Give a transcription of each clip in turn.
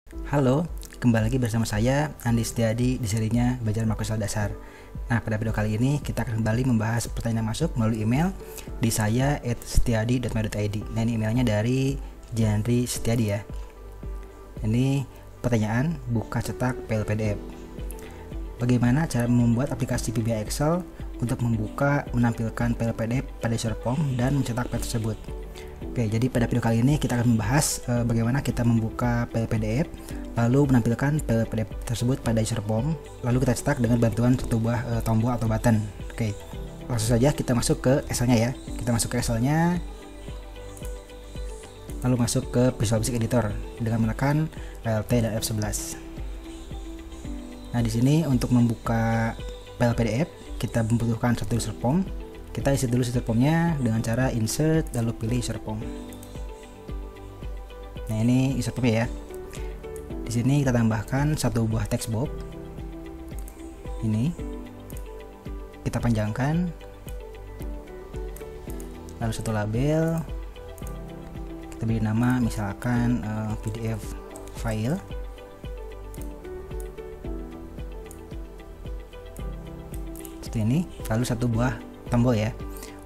Halo, kembali lagi bersama saya Andi Setiadi di serinya Belajar Makro Dasar. Nah, pada video kali ini kita akan kembali membahas pertanyaan yang masuk melalui email di saya @setiadi.my.id. Nah, ini emailnya dari Jandri Setiadi ya. Ini pertanyaan buka cetak file PDF. Bagaimana cara membuat aplikasi VBA Excel untuk membuka menampilkan file PDF pada user form dan mencetak file tersebut? Oke, jadi pada video kali ini kita akan membahas bagaimana kita membuka file PDF lalu menampilkan file PDF tersebut pada user form lalu kita cetak dengan bantuan satu buah tombol atau button. Oke, langsung saja kita masuk ke Excel-nya ya. Kita masuk ke Excel-nya lalu masuk ke Visual Basic Editor dengan menekan Alt dan F11. Nah, di sini untuk membuka file PDF kita membutuhkan satu user form. Kita isi dulu user formnya dengan cara insert lalu pilih user form. Nah, ini user formnya ya. Di sini kita tambahkan satu buah text box. Ini kita panjangkan. Lalu satu label. Kita beri nama misalkan PDF file. Seperti ini. Lalu satu buah tombol ya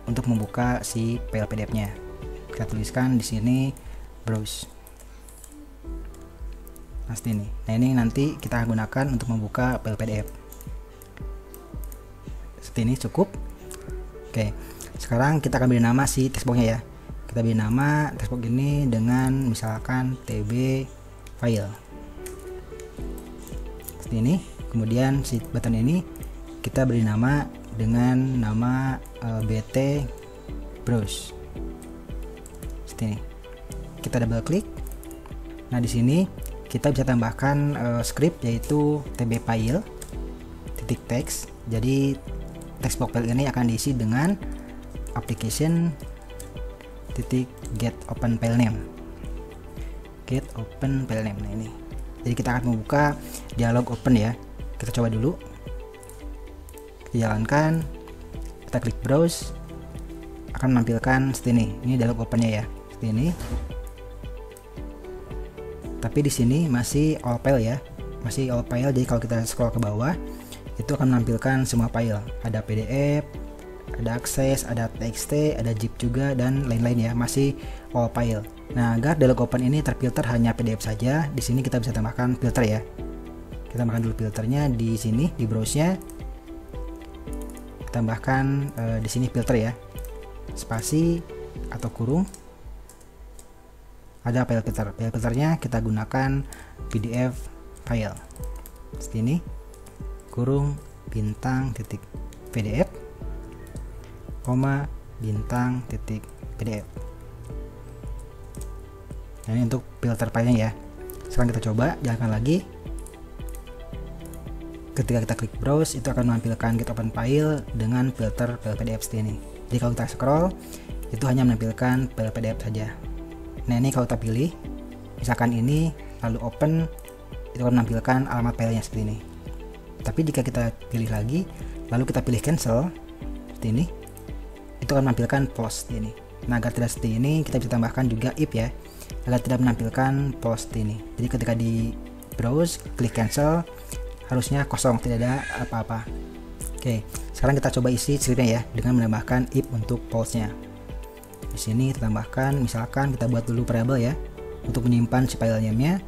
untuk membuka si file PDF-nya. Kita tuliskan di sini browse. Nah, seperti ini. Nah, ini nanti kita gunakan untuk membuka file PDF. Seperti ini cukup. Oke. Sekarang kita akan beri nama si textbox-nya ya. Kita beri nama textbox ini dengan misalkan TB file. Seperti ini. Kemudian si button ini kita beri nama dengan nama BT browse. Seperti ini. Kita double klik. Nah, di sini kita bisa tambahkan script yaitu tb file titik text. Jadi textbox file ini akan diisi dengan application titik get open file name. Get open file name. Nah, ini. Jadi kita akan membuka dialog open ya. Kita coba dulu. Jalankan, kita klik browse, akan menampilkan seperti ini dialog opennya ya, seperti ini. Tapi di sini masih all file ya, masih all file. Jadi kalau kita scroll ke bawah itu akan menampilkan semua file, ada PDF, ada akses, ada txt, ada zip juga dan lain-lain ya, masih all file. Nah, agar dialog open ini terfilter hanya PDF saja, di sini kita bisa tambahkan filter ya. Kita tambahkan dulu filternya di sini di browse-nya. Tambahkan di sini filter ya, spasi atau kurung, ada file filter. File filternya kita gunakan PDF file seperti ini, kurung bintang titik PDF, koma bintang titik PDF. Nah, ini untuk filter filenya ya. Sekarang kita coba jalankan lagi. Ketika kita klik browse itu akan menampilkan get open file dengan filter file PDF seperti ini. Jadi kalau kita scroll itu hanya menampilkan file PDF saja. Nah, ini kalau kita pilih misalkan ini lalu open itu akan menampilkan alamat filenya seperti ini. Tapi jika kita pilih lagi lalu kita pilih cancel seperti ini, itu akan menampilkan false seperti ini. Nah, agar tidak seperti ini kita bisa tambahkan juga if ya, agar tidak menampilkan false seperti ini. Jadi ketika di browse klik cancel harusnya kosong, tidak ada apa-apa. Oke, sekarang kita coba isi scriptnya ya dengan menambahkan if untuk false-nya. Di sini kita tambahkan, misalkan kita buat dulu variabel ya untuk menyimpan si file name-nya,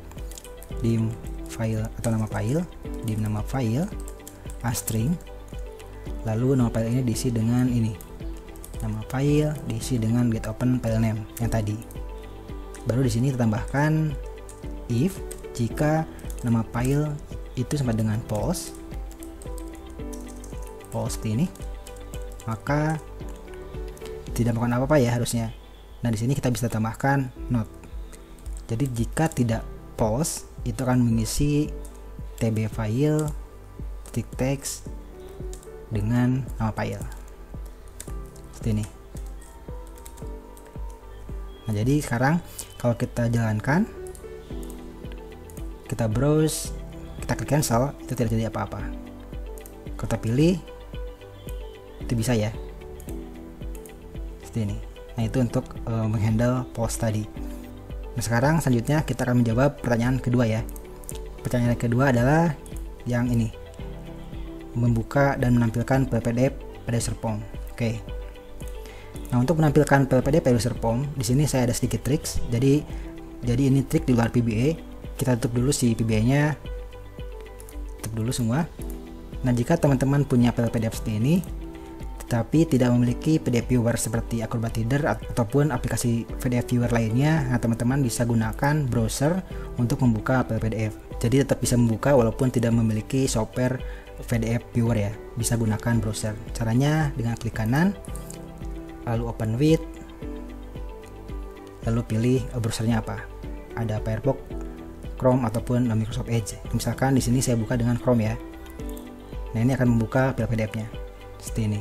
dim file atau nama file, dim nama file string, lalu nama file ini diisi dengan ini, nama file diisi dengan get open file name yang tadi. Baru di sini kita tambahkan if jika nama file itu sama dengan false seperti ini, maka tidak melakukan apa-apa ya harusnya. Nah, di sini kita bisa tambahkan not. Jadi jika tidak false itu akan mengisi tb file titik text dengan nama file seperti ini. Nah, jadi sekarang kalau kita jalankan, kita browse, kita klik cancel, itu tidak jadi apa-apa. Kita pilih, itu bisa ya seperti ini. Nah, itu untuk menghandle false tadi. Nah, sekarang selanjutnya kita akan menjawab pertanyaan kedua ya. Pertanyaan kedua adalah yang ini, membuka dan menampilkan file PDF pada user form. Oke. Nah, untuk menampilkan file PDF pada user form, di sini saya ada sedikit triks. Jadi ini trik di luar PBA. Kita tutup dulu si PBA-nya. Tutup dulu semua. Nah, jika teman-teman punya file PDF seperti ini, tetapi tidak memiliki PDF viewer seperti Acrobat Reader ataupun aplikasi PDF viewer lainnya, nah teman-teman bisa gunakan browser untuk membuka file PDF. Jadi tetap bisa membuka walaupun tidak memiliki software PDF viewer ya. Bisa gunakan browser. Caranya dengan klik kanan, lalu open with, lalu pilih browsernya apa. Ada Firefox, Chrome ataupun Microsoft Edge. Misalkan di sini saya buka dengan Chrome ya. Nah, ini akan membuka file PDF-nya seperti ini.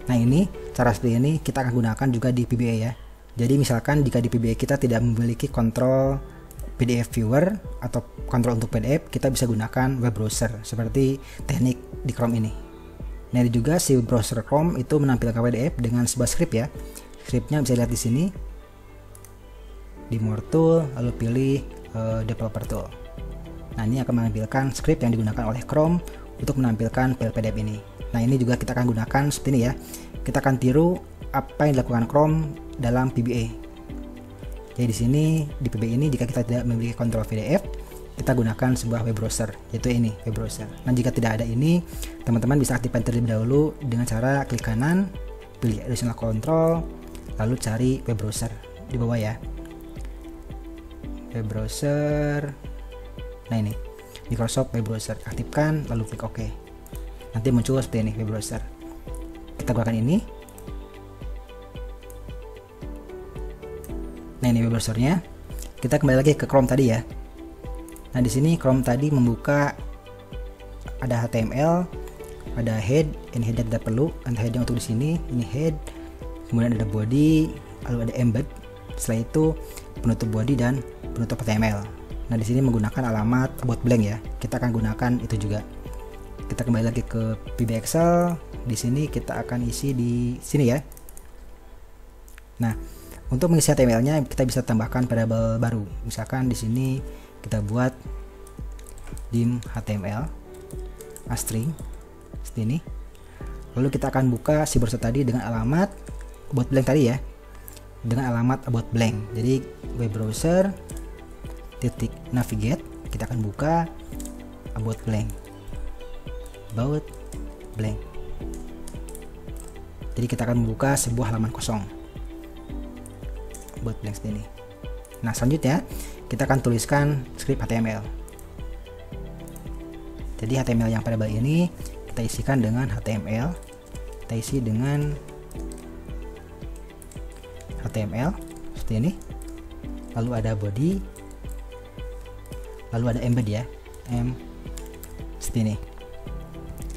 Nah, ini cara seperti ini kita akan gunakan juga di PBA ya. Jadi misalkan jika di PBA kita tidak memiliki kontrol PDF viewer atau kontrol untuk PDF, kita bisa gunakan web browser seperti teknik di Chrome ini. Nah, ini juga si browser Chrome itu menampilkan PDF dengan sebuah script ya. Scriptnya bisa lihat di sini. Di More Tool, lalu pilih Developer Tool. Nah, ini akan menampilkan script yang digunakan oleh Chrome untuk menampilkan file PDF ini. Nah, ini juga kita akan gunakan seperti ini ya. Kita akan tiru apa yang dilakukan Chrome dalam PBA. Jadi di sini di PBA ini jika kita tidak memiliki kontrol PDF, kita gunakan sebuah web browser, yaitu ini web browser. Nah, jika tidak ada ini, teman-teman bisa aktifkan terlebih dahulu dengan cara klik kanan, pilih additional control, lalu cari web browser di bawah ya. Web browser. Nah, ini Microsoft Web Browser, aktifkan lalu klik OK. Nanti muncul seperti ini web browser. Kita gunakan ini. Nah, ini web browsernya. Kita kembali lagi ke Chrome tadi ya. Nah, di sini Chrome tadi membuka ada HTML, ada head, ini head tidak perlu, ada head yang untuk di sini, ini head, kemudian ada body, lalu ada embed. Setelah itu penutup body dan penutup HTML. Nah, di sini menggunakan alamat about blank ya. Kita akan gunakan itu juga. Kita kembali lagi ke PB Excel. Di sini kita akan isi di sini ya. Nah, untuk mengisi HTML-nya kita bisa tambahkan variabel baru. Misalkan di sini kita buat dim HTML string seperti ini. Lalu kita akan buka si browser tadi dengan alamat about blank tadi ya. Dengan alamat about blank. Jadi web browser titik navigate, kita akan buka about blank. Jadi kita akan membuka sebuah halaman kosong about blank seperti ini. Nah, selanjutnya kita akan tuliskan script HTML. Jadi HTML yang pada variabel ini kita isikan dengan HTML. Kita isi dengan HTML seperti ini. Lalu ada body, lalu ada embed ya, seperti ini.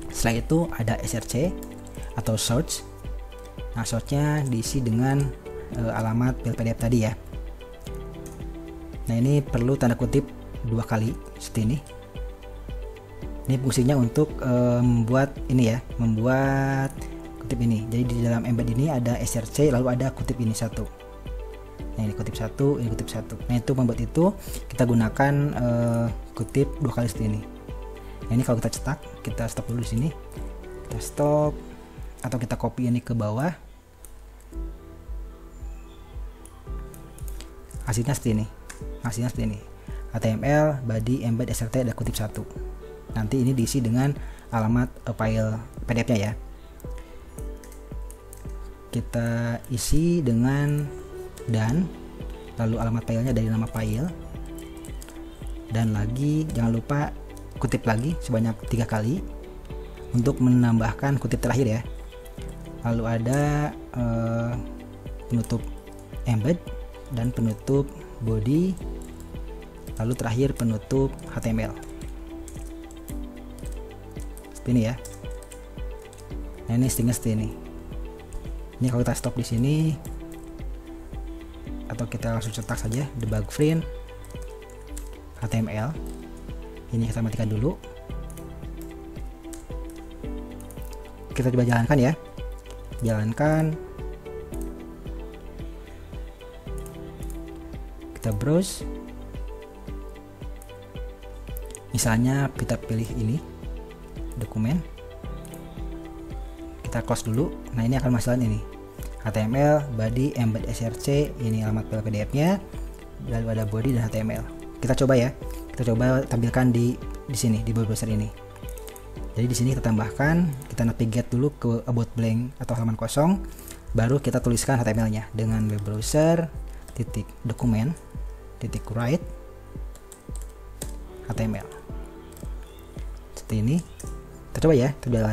Setelah itu ada src atau source. Nah, source-nya diisi dengan alamat file PDF tadi ya. Nah, ini perlu tanda kutip 2 kali seperti ini. Ini fungsinya untuk membuat ini ya, membuat kutip ini. Jadi di dalam embed ini ada src lalu ada kutip ini satu. Nah, ini kutip satu, ini kutip satu. Nah, itu membuat itu kita gunakan kutip 2 kali seperti ini. Nah, ini kalau kita cetak, kita stop dulu di sini. Kita stop atau kita copy ini ke bawah. Hasilnya seperti ini. Hasilnya seperti ini. HTML, body, embed, src ada kutip satu. Nanti ini diisi dengan alamat file PDF-nya ya. Kita isi dengan dan lalu alamat filenya dari nama file, dan lagi jangan lupa kutip lagi sebanyak 3 kali untuk menambahkan kutip terakhir ya. Lalu ada penutup embed dan penutup body, lalu terakhir penutup HTML seperti ini ya. Nah, ini stringnya seperti ini. Ini kalau kita stop di sini atau kita langsung cetak saja debug print HTML. Ini kita matikan dulu. Kita coba jalankan ya. Jalankan. Kita browse. Ini Misalnya kita pilih ini dokumen, kita close dulu. Nah ini akan masalah ini HTML, body, embed src, ini alamat file PDF-nya, lalu ada body dan HTML. Kita coba ya, kita coba tampilkan di sini di browser ini. Jadi di sini kita tambahkan, kita navigate dulu ke about blank atau halaman kosong, baru kita tuliskan HTML-nya dengan web browser titik dokumen titik write HTML. Seperti ini. Kita coba ya, kita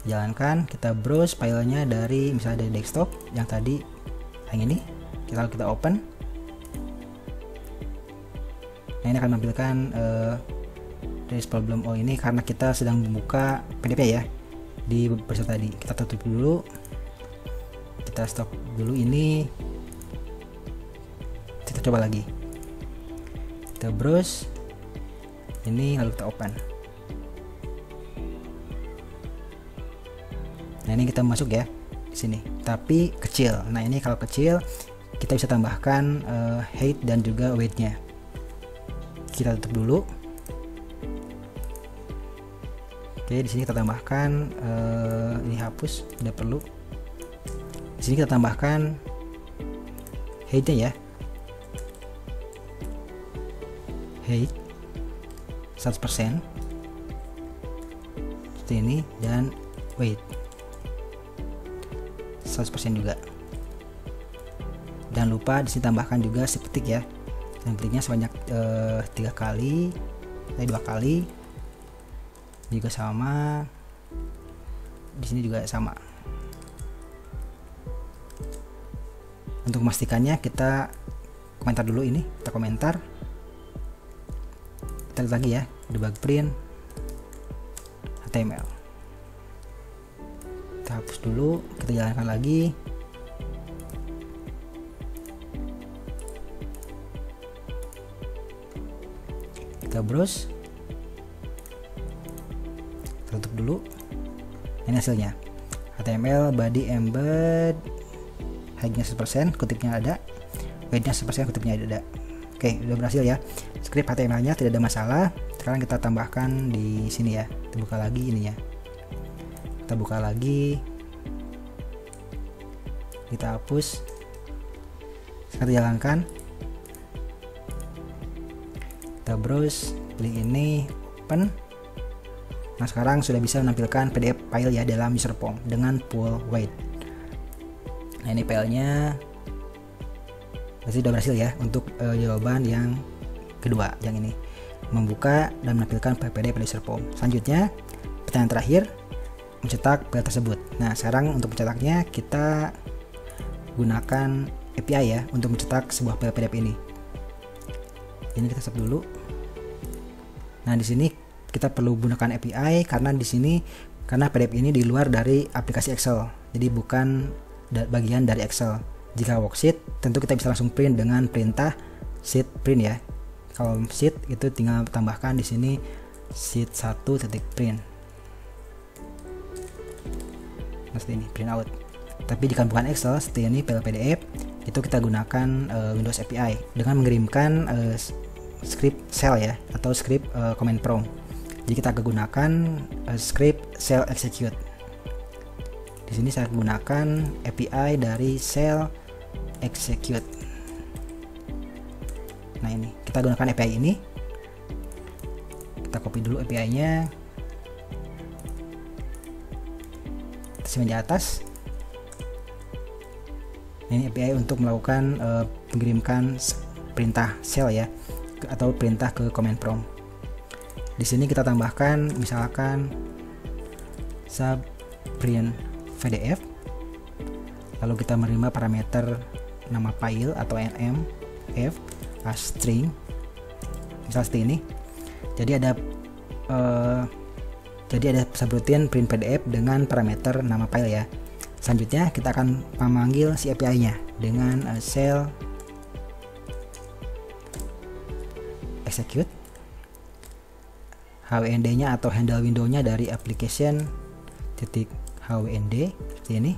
jalankan, kita browse filenya dari misalnya dari desktop yang tadi yang ini, kita open. Nah ini akan menampilkan this problem. Oh ini karena kita sedang membuka PDF ya di browser tadi. Kita tutup dulu, kita stop dulu ini, kita coba lagi, kita browse ini lalu kita open. Nah ini kita masuk ya di sini, tapi kecil. Nah ini kalau kecil kita bisa tambahkan height dan juga weight-nya. Kita tutup dulu. Oke, di sini kita tambahkan ini hapus, tidak perlu. Di sini kita tambahkan height-nya ya, height 100% seperti ini, dan weight 100% juga. Jangan lupa di sini tambahkan juga sepetik ya, sepetiknya sebanyak 3 kali, 2 kali juga sama. Di sini juga sama. Untuk memastikannya kita komentar dulu ini, kita komentar. Kita lihat lagi ya, debug print HTML. Kita hapus dulu, kita jalankan lagi. Kita browse, tutup dulu. Ini hasilnya HTML, body, embed, height-nya 100%, kutipnya ada, weight-nya 100%, kutipnya ada. Oke, udah berhasil ya. Script HTML-nya tidak ada masalah. Sekarang kita tambahkan di sini ya. Kita buka lagi ininya. Kita buka lagi. Kita hapus. Sekarang jalankan. Kita browse, pilih ini, open. Nah, sekarang sudah bisa menampilkan PDF file ya dalam user form dengan full weight. Nah, ini filenya. Berarti sudah berhasil ya untuk jawaban yang kedua, yang ini membuka dan menampilkan PDF pada user form. Selanjutnya pertanyaan terakhir, mencetak file tersebut. Nah sekarang untuk mencetaknya kita gunakan API ya untuk mencetak sebuah file PDF ini. Ini kita stop dulu. Nah di sini kita perlu gunakan API karena di sini PDF ini di luar dari aplikasi Excel, jadi bukan bagian dari Excel. Jika worksheet tentu kita bisa langsung print dengan perintah sheet print ya. Kalau sheet itu tinggal tambahkan di sini sheet 1.print. Nah, seperti ini print out. Tapi jika bukan Excel seperti ini file PDF, itu kita gunakan Windows API dengan mengirimkan script shell ya atau script command prompt. Jadi kita akan gunakan script shell execute. Di sini saya gunakan API dari shell execute. Nah ini kita gunakan API ini. Kita copy dulu API-nya. Kita simpan di atas. Ini API untuk melakukan mengirimkan perintah shell ya atau perintah ke command prompt. Di sini kita tambahkan misalkan sub print PDF, lalu kita menerima parameter nama file atau nmf as string, misal seperti ini. Jadi ada subroutine print PDF dengan parameter nama file ya. Selanjutnya kita akan memanggil si API-nya dengan shell execute. HWND-nya atau handle window-nya dari application titik HWND seperti ini.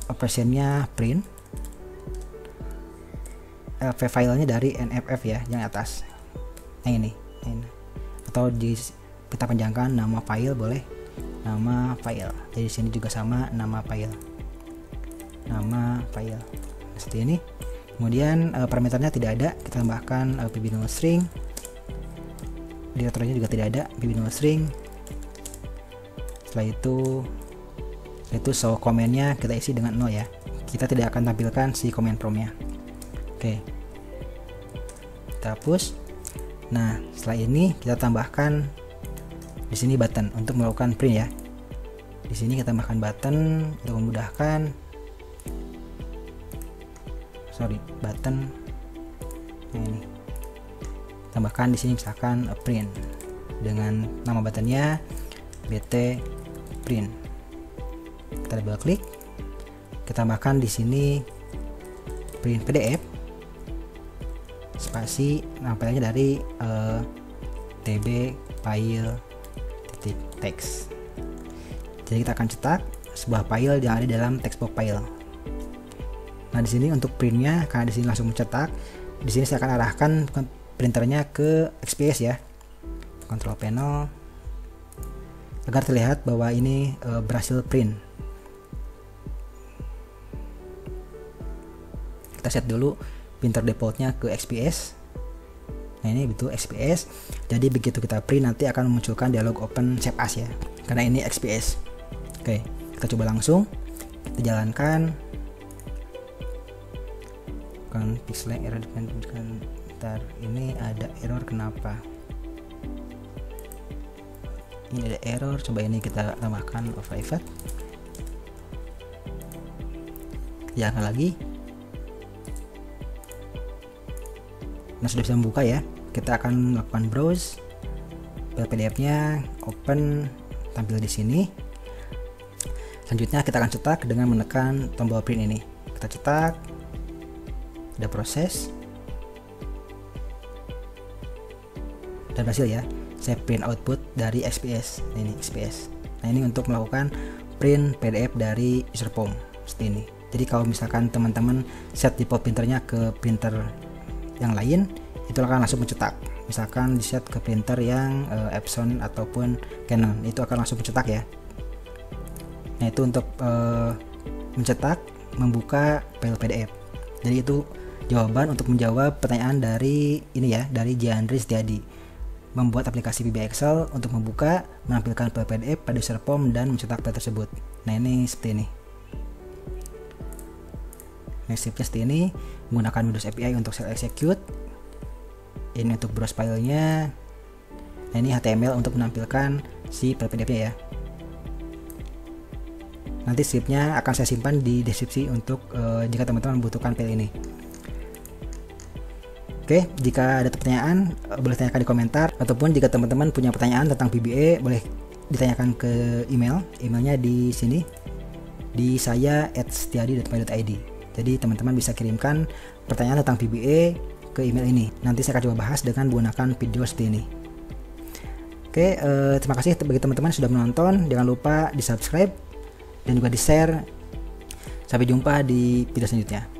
Operationnya print. LV filenya dari NFF ya yang atas. ini. Atau di kita panjangkan nama file boleh, nama file. Jadi di sini juga sama nama file. Seperti ini. Kemudian parameternya tidak ada, kita tambahkan pb0 string. Direktorinya juga tidak ada, pb0 string. Setelah itu show komennya kita isi dengan 0 ya. Kita tidak akan tampilkan si comment prompt-nya. Oke. Kita hapus. Nah, setelah ini kita tambahkan di sini button untuk melakukan print ya. Di sini kita tambahkan button untuk memudahkan. Button. Nah, ini. Tambahkan di sini misalkan print dengan nama buttonnya bt print. Kita double klik. Kita tambahkan di sini print PDF spasi nama filenya dari tb file titik text. Jadi kita akan cetak sebuah file yang ada dalam textbox file. Nah, di sini untuk printnya, karena di sini langsung mencetak, di sini saya akan arahkan printernya ke XPS ya. Control panel agar terlihat bahwa ini berhasil print. Kita set dulu printer defaultnya ke XPS. Nah, ini betul XPS. Jadi begitu kita print nanti akan memunculkan dialog open save as ya. Karena ini XPS. Oke, kita coba langsung. Kita jalankan. Kan pixel error dipendekkan. Ntar ini ada error, kenapa ini ada error? Coba ini kita tambahkan private. Jalan lagi. Nah, sudah bisa membuka ya. Kita akan melakukan browse PDF-nya, open, tampil di sini. Selanjutnya kita akan cetak dengan menekan tombol print ini. Kita cetak. Ada proses dan berhasil ya. Saya print output dari XPS. Nah, ini XPS. Nah, ini untuk melakukan print PDF dari user form seperti ini. Jadi kalau misalkan teman-teman set default printernya ke printer yang lain, itu akan langsung mencetak. Misalkan di set ke printer yang Epson ataupun Canon, itu akan langsung mencetak ya. Nah, itu untuk mencetak, membuka file PDF. Jadi itu jawaban untuk menjawab pertanyaan dari ini ya, dari Giandri Setiadi. Membuat aplikasi VB Excel untuk membuka, menampilkan file PDF pada user form dan mencetak file tersebut. Nah, ini seperti ini. Next step-nya seperti ini, menggunakan Windows API untuk shell execute. Ini untuk browse filenya. Nah, ini HTML untuk menampilkan si file PDF-nya ya. Nanti script-nya akan saya simpan di deskripsi untuk jika teman-teman membutuhkan file ini. Oke, jika ada pertanyaan boleh tanyakan di komentar, ataupun jika teman-teman punya pertanyaan tentang VBA boleh ditanyakan ke emailnya di sini di saya@setiadi.my.id. Jadi teman-teman bisa kirimkan pertanyaan tentang VBA ke email ini. Nanti saya akan coba bahas dengan menggunakan video seperti ini. Oke, terima kasih bagi teman-teman sudah menonton. Jangan lupa di subscribe dan juga di share. Sampai jumpa di video selanjutnya.